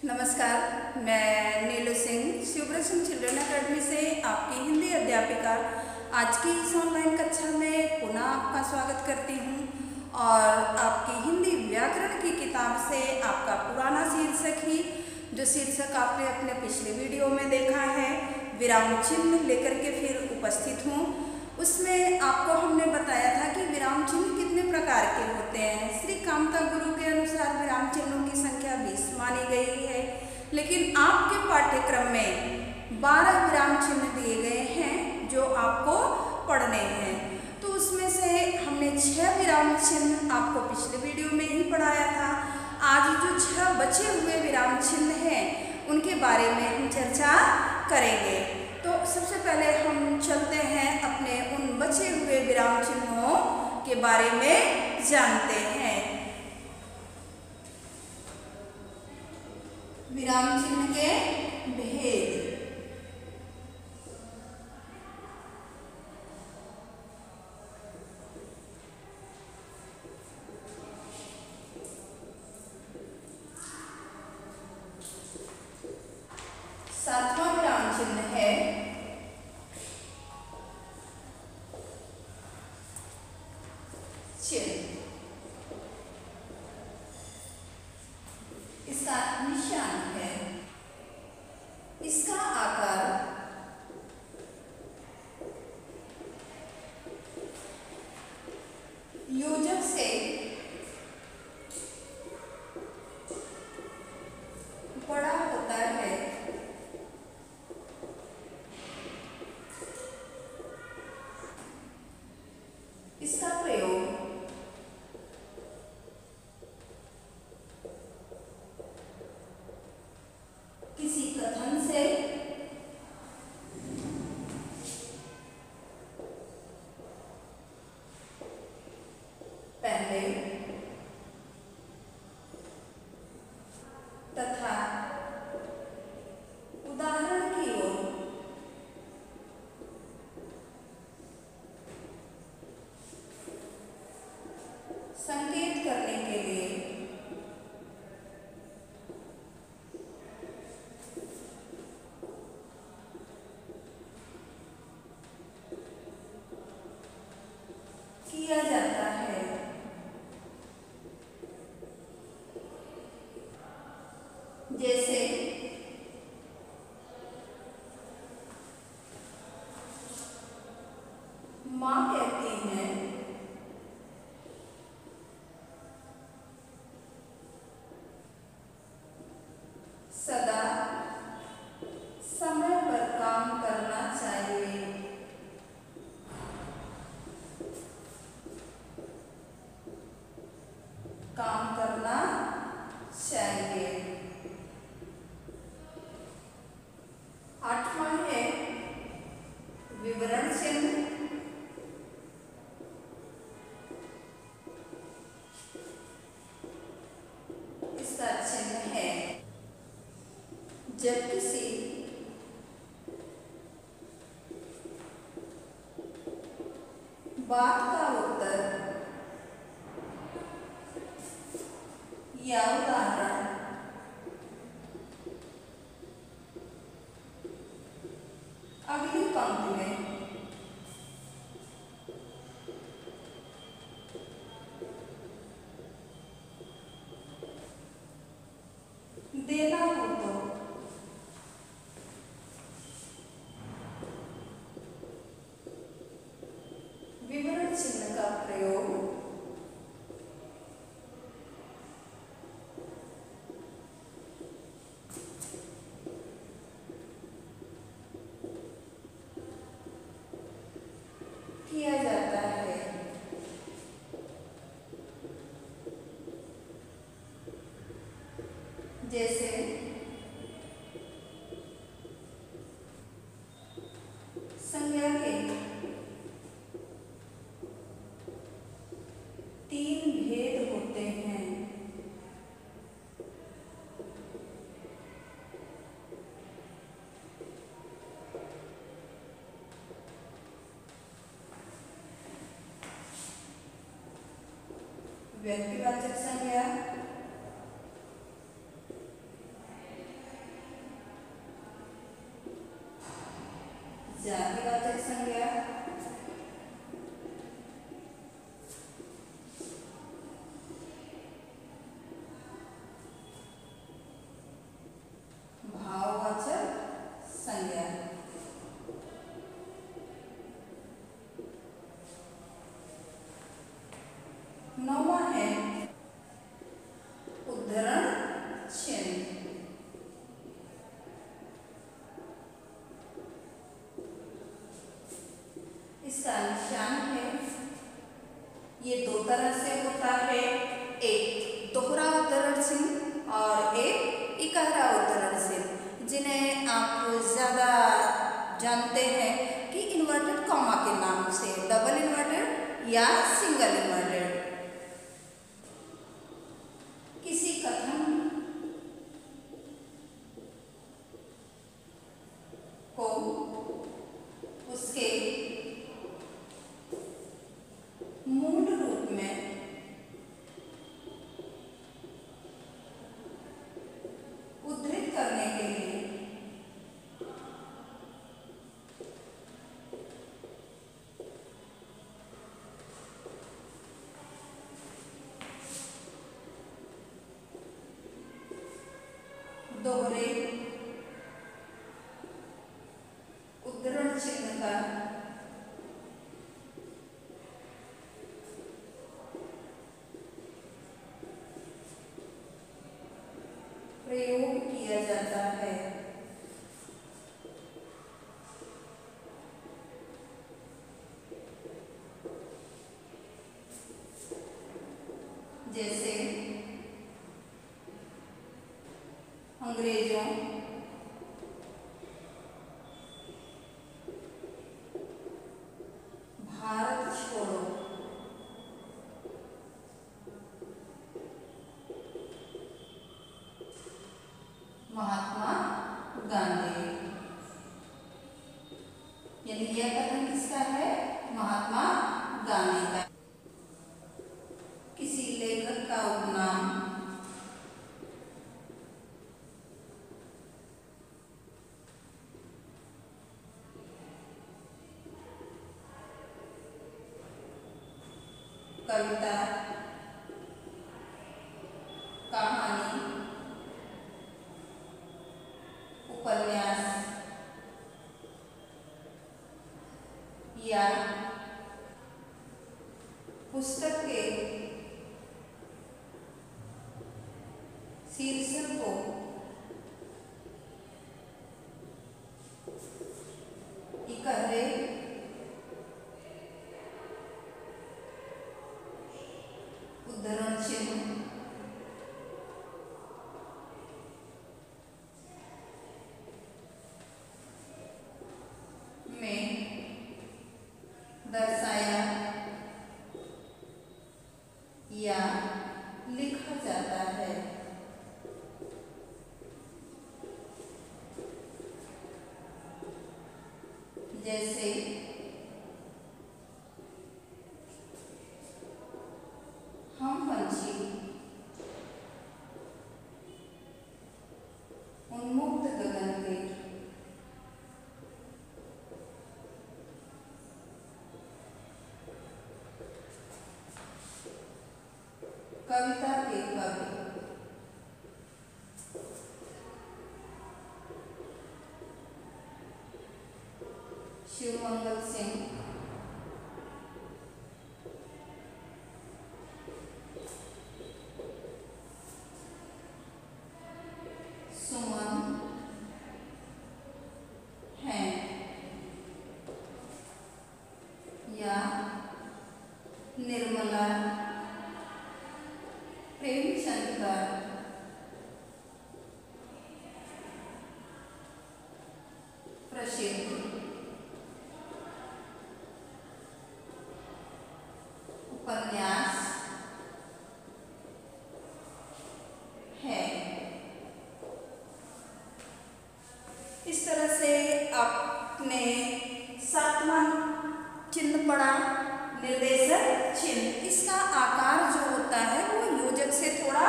नमस्कार, मैं नीलू Singh शिवप्रसन्न children academy से आपकी हिंदी अध्यापिका आज की इस ऑनलाइन कक्षा में पुनः आपका स्वागत करती हूँ। और आपकी हिंदी व्याकरण की किताब से आपका पुराना शीर्षक ही जो शीर्षक आपने अपने पिछले वीडियो में देखा है, विराम चिन्ह लेकर के फिर उपस्थित हूँ। उसमें आपको हमने बताया था कि विराम चिन्ह कितने प्रकार के होते हैं। श्री कामता गुरु के अनुसार विराम चिन्हों की संख्या 20 मानी गई है, लेकिन आपके पाठ्यक्रम में 12 विराम चिन्ह दिए गए हैं जो आपको पढ़ने हैं। तो उसमें से हमने 6 विराम चिन्ह आपको पिछले वीडियो में ही पढ़ाया था। आज जो 6 बचे हुए विराम चिन्ह हैं उनके बारे में हम चर्चा करेंगे। तो सबसे पहले हम चलते हैं अपने उन बचे हुए विराम चिन्हों के बारे में जानते हैं। विराम चिन्ह के भेद। सातवां विराम चिन्ह है चिन्ह। इसका निशान है, इसका आकार योजक से बड़ा होता है। इसका प्रयोग किसी कथन से पहले तथा उदाहरण की ओर संकेत करने के लिए किया जाता है। जैसे माँ कहती हैं सदा समय पर काम करना चाहिए। काम करना चाहिए। आठवां है विवरण चिन्ह। इसका चिन्ह है जब किसी बात का उत्तर या उदाहरण अगली पंक्ति में देना हो तो विवरण चिन्ह का प्रयोग किया जाता है। जैसे संज्ञा के 3 भेद होते हैं। व्यक्तिवाचक संज्ञा या सिंगली वर्डेड। किसी कथन को उसके मूल रूप में उद्धृत करने के लिए दोहरे उद्धरण चिन्ह का प्रयोग किया जाता है। जैसे अंग्रेजों भारत छोड़ो, महात्मा गांधी। यानी यह कथन किसका है? महात्मा गांधी का। किसी लेखक का उपनाम कविता, कहानी, उपन्यास या पुस्तक के शीर्षक को इकहरे उद्धरण चिन्ह में दर्शाया या लिखा जाता है। जैसे हम पंछी उन्मुक्त गगन के कविता के कवि शिवमंगल सिंह सुमन हैं या निर्मला प्रेमचंद का प्रसिद्ध उपन्यास है। इस तरह से आपने 7वां चिन्ह पढ़ा, निर्देशक चिन्ह। इसका आकार जो होता है वो योजक से थोड़ा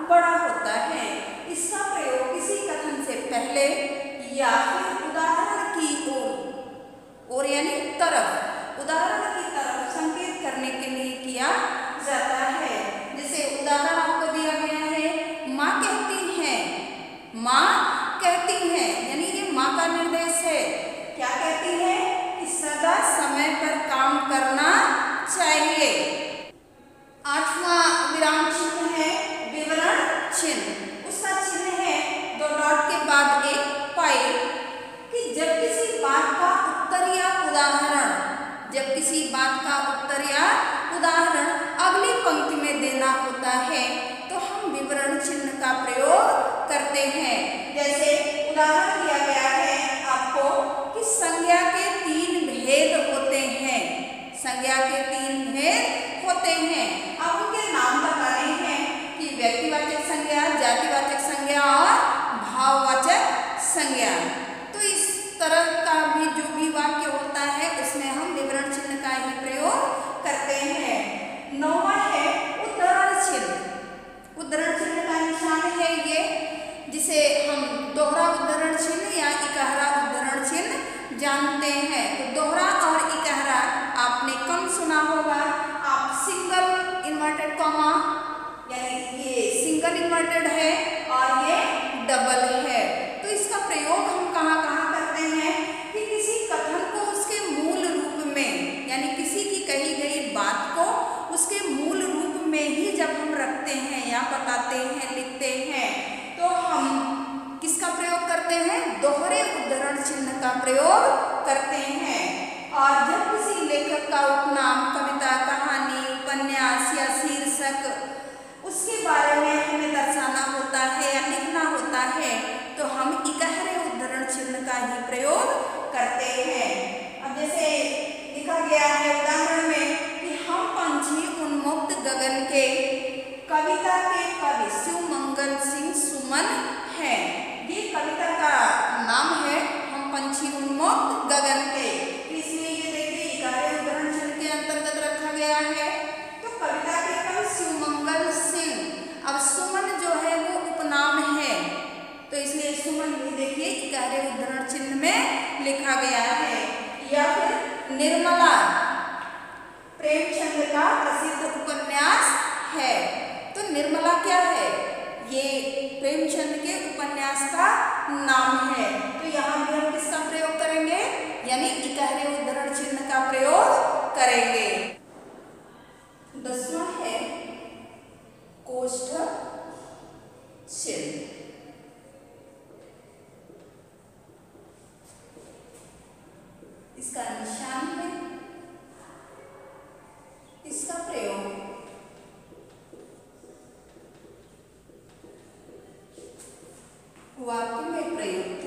बड़ा होता है। इसका प्रयोग किसी कथन से पहले या फिर उदाहरण की ओर यानी तरफ, उदाहरण की तरफ संकेत करने के लिए किया जाता है। जैसे उदाहरण आपको दिया गया है, माँ कहती हैं, माँ कहती हैं, यानी ये माँ का निर्देश है। क्या कहती है? कि सदा समय पर काम करना चाहिए। 8वां विराम चिन्ह है विवरण चिन्ह। उसका चिन्ह है 2 डॉट के बाद एक पाइप। कि जब किसी बात का उत्तर या उदाहरण, जब किसी बात का उत्तर या उदाहरण अगली पंक्ति में देना होता है तो हम विवरण चिन्ह का प्रयोग करते हैं। जैसे उदाहरण दिया गया है आपको कि संज्ञा के 3 भेद होते हैं। संज्ञा के 3 भेद भाववाचक संज्ञा। तो इस तरह का भी जो भी वाक्य होता है उसमें हम विवरण चिन्ह का ही प्रयोग करते हैं। 9वां है उद्धरण चिन्ह। उद्धरण चिन्ह का निशान है ये, जिसे हम दोहरा उद्धरण चिन्ह या इकहरा उद्धरण चिन्ह जानते हैं। तो दोहरा और इकहरा आपने कम सुना होगा। आप सिंगल इन्वर्टेड कॉमा, यानी ये सिंगल इन्वर्टेड है और ये डबल है। तो इसका प्रयोग हम कहाँ कहाँ करते हैं कि किसी कथन को उसके मूल रूप में, यानी किसी की कही गई बात को उसके मूल रूप में ही जब हम रखते हैं या बताते हैं, लिखते हैं, तो हम किसका प्रयोग करते हैं? दोहरे उद्धरण चिन्ह का प्रयोग करते हैं। और जब किसी लेखक का उपनाम, कविता, कहानी, उपन्यास या शीर्षक उसके बारे में हमें दर्शाना होता है या लिखना होता है, तो हम इकहरे उद्धरण चिन्ह का ही प्रयोग करते हैं। अब जैसे लिखा गया है उदाहरण में कि हम पंछी उन्मुक्त गगन के, कविता के कवि शिवमंगल सिंह सुमन हैं। ये कविता का नाम है, हम पंछी उन्मुक्त गगन के। इसलिए ये देखिए इकहरे उद्धरण चिन्ह के अंतर्गत रखा गया है। तो कविता के कवि शिवमंगल सिंह, अब सुमन जो है वो उपनाम है, तो इसलिए सुमन भी देखिए इकहरे उद्धरण चिन्ह में लिखा गया है। या फिर निर्मला प्रेमचंद का प्रसिद्ध उपन्यास है। तो निर्मला क्या है? ये प्रेमचंद के उपन्यास का नाम है। तो यहाँ भी हम किसका प्रयोग करेंगे? यानी इकहरे उद्धरण चिन्ह का प्रयोग करेंगे। 10वां है कोष्ठक चिन्ह। इसका निशान है, इसका प्रयोग वाक्य में प्रयुक्त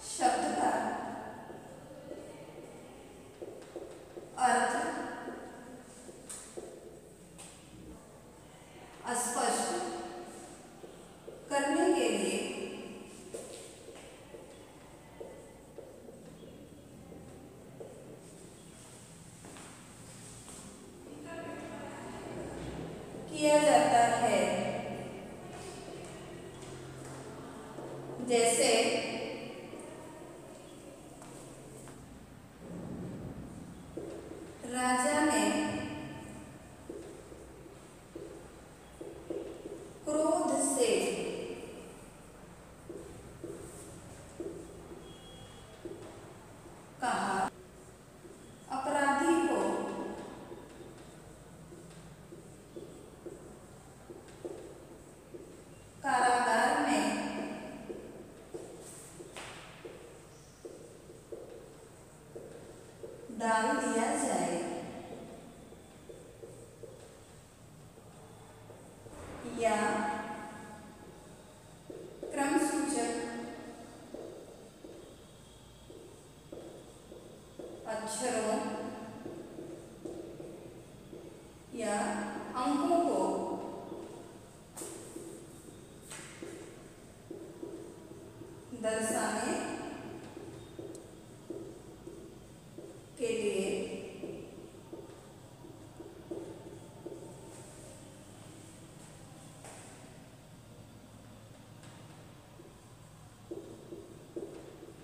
शब्द का अर्थ स्पष्ट करने के लिए किया जाता है। जैसे राजा ने क्रोध से कहा, अपराधी को कारागार में डाल दिया जाए। या क्रम सूचक अक्षरों या अंकों को दर्शाने के लिए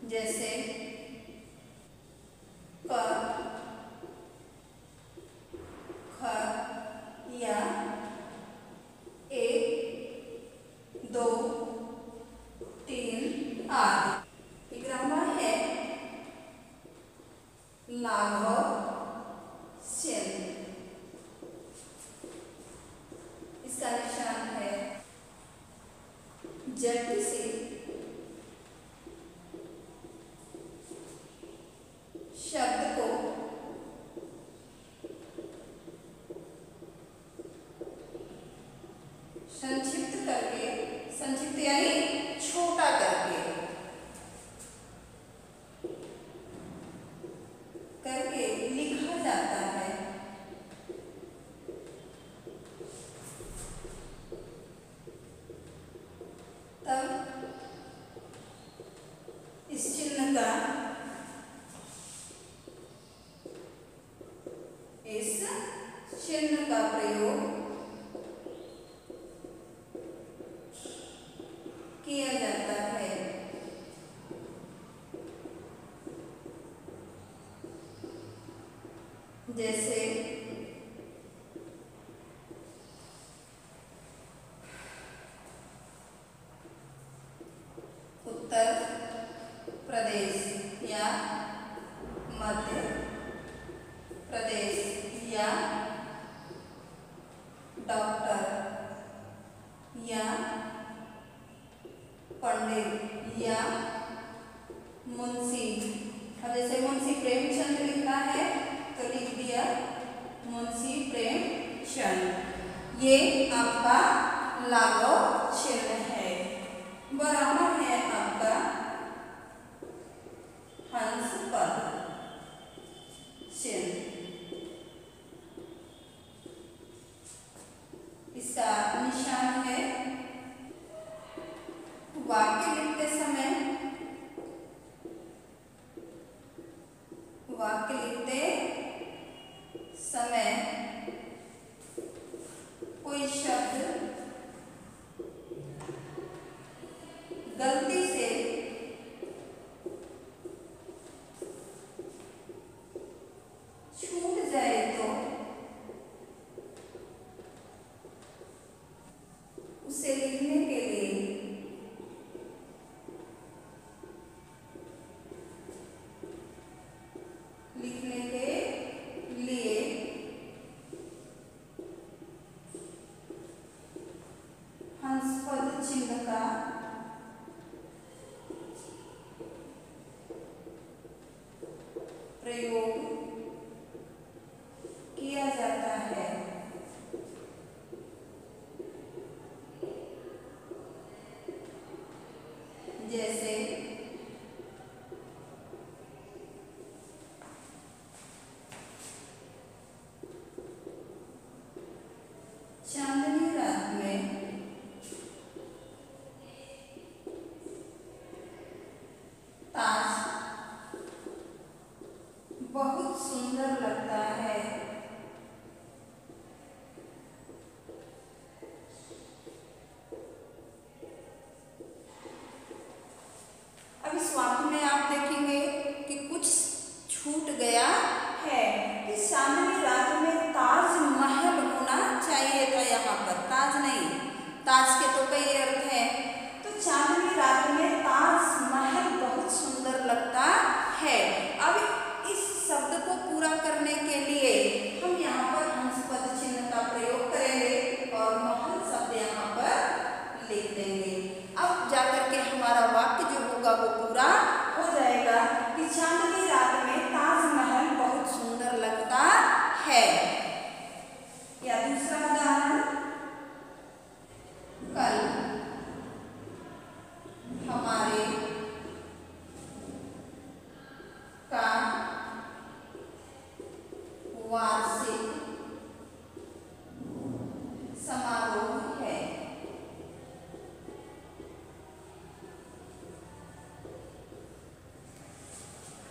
जैसे क, ख या 1, 2, 3 आदि। 11वां है लाघव चिन्ह। इसका निशान है जब किसी शब्द को संक्षिप्त करके, संक्षिप्त यानी छोटा करके लिखा जाता है, इस चिन्ह का प्रयोग किया जाता है। जैसे उत्तर प्रदेश या मध्य प्रदेश या डॉक्टर या पंडित या मुंशी। अब जैसे मुंशी प्रेमचंद लिखा है तो लिख दिया मुंशी प्रेमचंद। ये आपका लाघव चिन्ह है। बराबर है आपका हंस पद चिन्ह। इसका निशान है वाक्य लिखते समय, वाक्य लिखते समय कोई शब्द गलती से छूट जाए तो उसे लिखने के लिए हंसपद चिन्ह का प्रयोग किया जाता है। जैसे चांदनी रात में ताज बहुत सुंदर लगता है। अब इस वाक्य में आप देखेंगे कि कुछ छूट गया है कि चांदनी रात में ताज महल होना चाहिए था। यहाँ पर ताज नहीं, ताज के तो कई अर्थ हैं। तो चांदनी रात में ताज महल बहुत सुंदर लगता है। अब इस शब्द को पूरा करने के लिए हम यहाँ पर हंसपद चिन्ह का प्रयोग करेंगे और महल शब्द यहाँ पर लिख देंगे। अब जाकर के हमारा वाक्य जो होगा वो पूरा हो जाएगा कि चांदनी रात में ताजमहल बहुत सुंदर लगता है। या दूसरा उदाहरण, कल हमारे का वार्षिक समारोह है।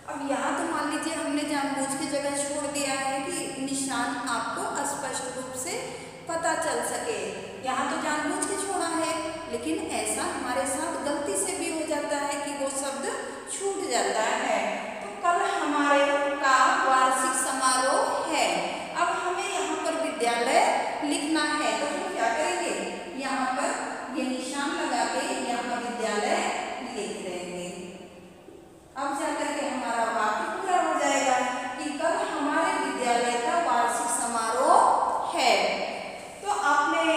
अब यहाँ तो मान लीजिए हमने जानबूझ के जगह छोड़ दिया है कि निशान आपको स्पष्ट रूप से पता चल सके। यहाँ तो जानबूझ के छोड़ा है, लेकिन ऐसा हमारे साथ गलती से भी हो जाता है कि वो शब्द छूट जाता है। तो कल हमारे का वार्षिक समारोह है। अब हमें यहाँ पर विद्यालय लिखना है तो हम क्या करेंगे, यहाँ पर ये निशान लगा के यहाँ विद्यालय लिख देंगे। अब जाकर के हमारा वाक्य पूरा हो जाएगा कि कल हमारे विद्यालय का वार्षिक समारोह है। तो आपने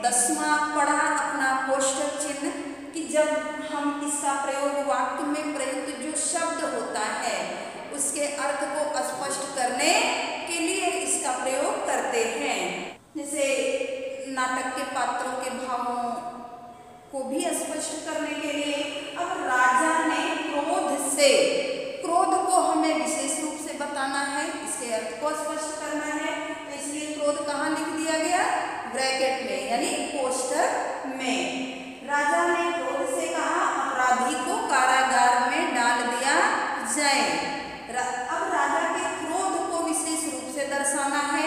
10वां पढ़ा अपना कोष्ठक चिन्ह कि जब हम इसका प्रयोग वाक्य में प्रयुक्त जो शब्द होता है उसके अर्थ को स्पष्ट करने के लिए इसका प्रयोग करते हैं। जैसे नाटक के पात्रों के भावों को भी स्पष्ट करने के लिए अब राजा ने क्रोध से, क्रोध को हमें विशेष रूप से बताना है, इसके अर्थ को स्पष्ट करना है। तो इसलिए क्रोध कहाँ लिख दिया गया, ब्रैकेट में यानी कोष्ठक में। राजा ने क्रोध से कहा अपराधी को कारागार में डाल दिया जाए। अब राजा के क्रोध को विशेष रूप से दर्शाना है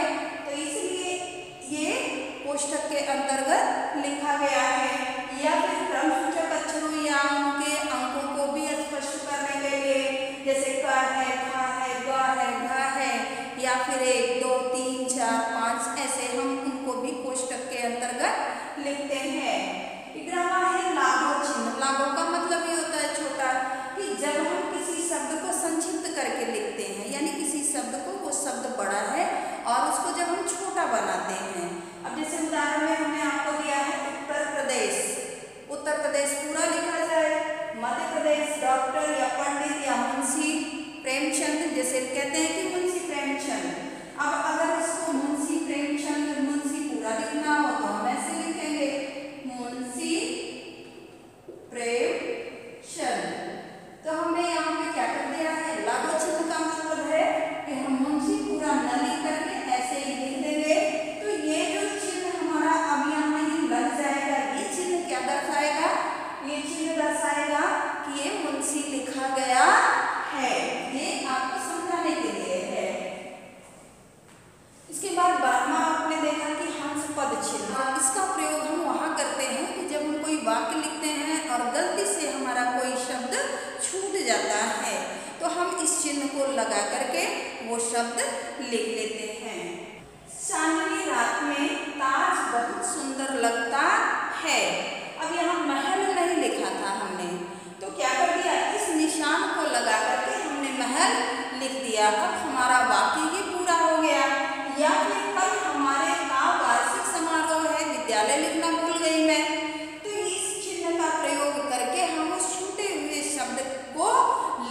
पद चिन्ह। इसका प्रयोग हम वहाँ करते हैं कि जब हम कोई वाक्य लिखते हैं और गलती से हमारा कोई शब्द छूट जाता है तो हम इस चिन्ह को लगा करके वो शब्द लिख लेते हैं। चांदनी रात में ताज बहुत सुंदर लगता है। अब यहाँ महल नहीं लिखा था हमने, तो क्या कर दिया, इस निशान को लगा करके हमने महल लिख दिया। अब हमारा वाक्य ही पूरा हो गया। या फिर कल हमारे गाँव वार्षिक समारोह है, विद्यालय लिखना भूल गई मैं, तो इस चिन्ह का प्रयोग करके हम उस छूटे हुए शब्द को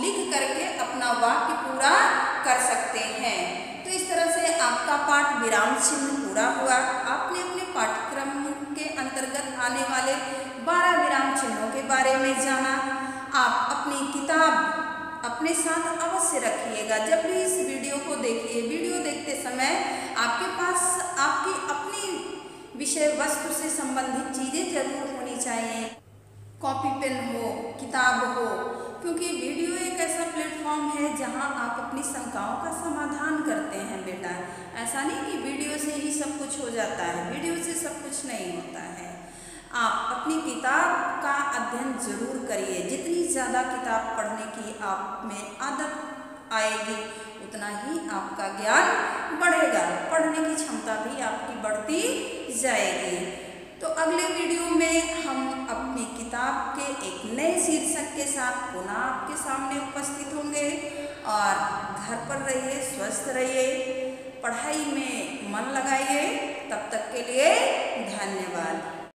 लिख करके अपना वाक्य पूरा कर सकते हैं। तो इस तरह से आपका पाठ विराम चिन्ह पूरा हुआ। आपने अपने पाठ्यक्रम के अंतर्गत आने वाले 12 विराम चिन्हों के बारे में जाना। आप अपनी किताब अपने साथ अवश्य रखिएगा। जब भी इस वीडियो को देखिए, वीडियो देखते समय आपके पास आपकी अपनी विषय वस्तु से संबंधित चीज़ें जरूर होनी चाहिए। कॉपी पेन हो, किताब हो, क्योंकि वीडियो एक ऐसा प्लेटफॉर्म है जहां आप अपनी शंकाओं का समाधान करते हैं बेटा। ऐसा नहीं कि वीडियो से ही सब कुछ हो जाता है, वीडियो से सब कुछ नहीं होता है। आप अपनी किताब का अध्ययन जरूर करिए। जितनी ज़्यादा किताब पढ़ने की आप में आदत आएगी उतना ही आपका ज्ञान बढ़ेगा, पढ़ने की क्षमता भी आपकी बढ़ती जाएगी। तो अगले वीडियो में हम अपनी किताब के एक नए शीर्षक के साथ पुनः आपके सामने उपस्थित होंगे। और घर पर रहिए, स्वस्थ रहिए, पढ़ाई में मन लगाइए। तब तक के लिए धन्यवाद।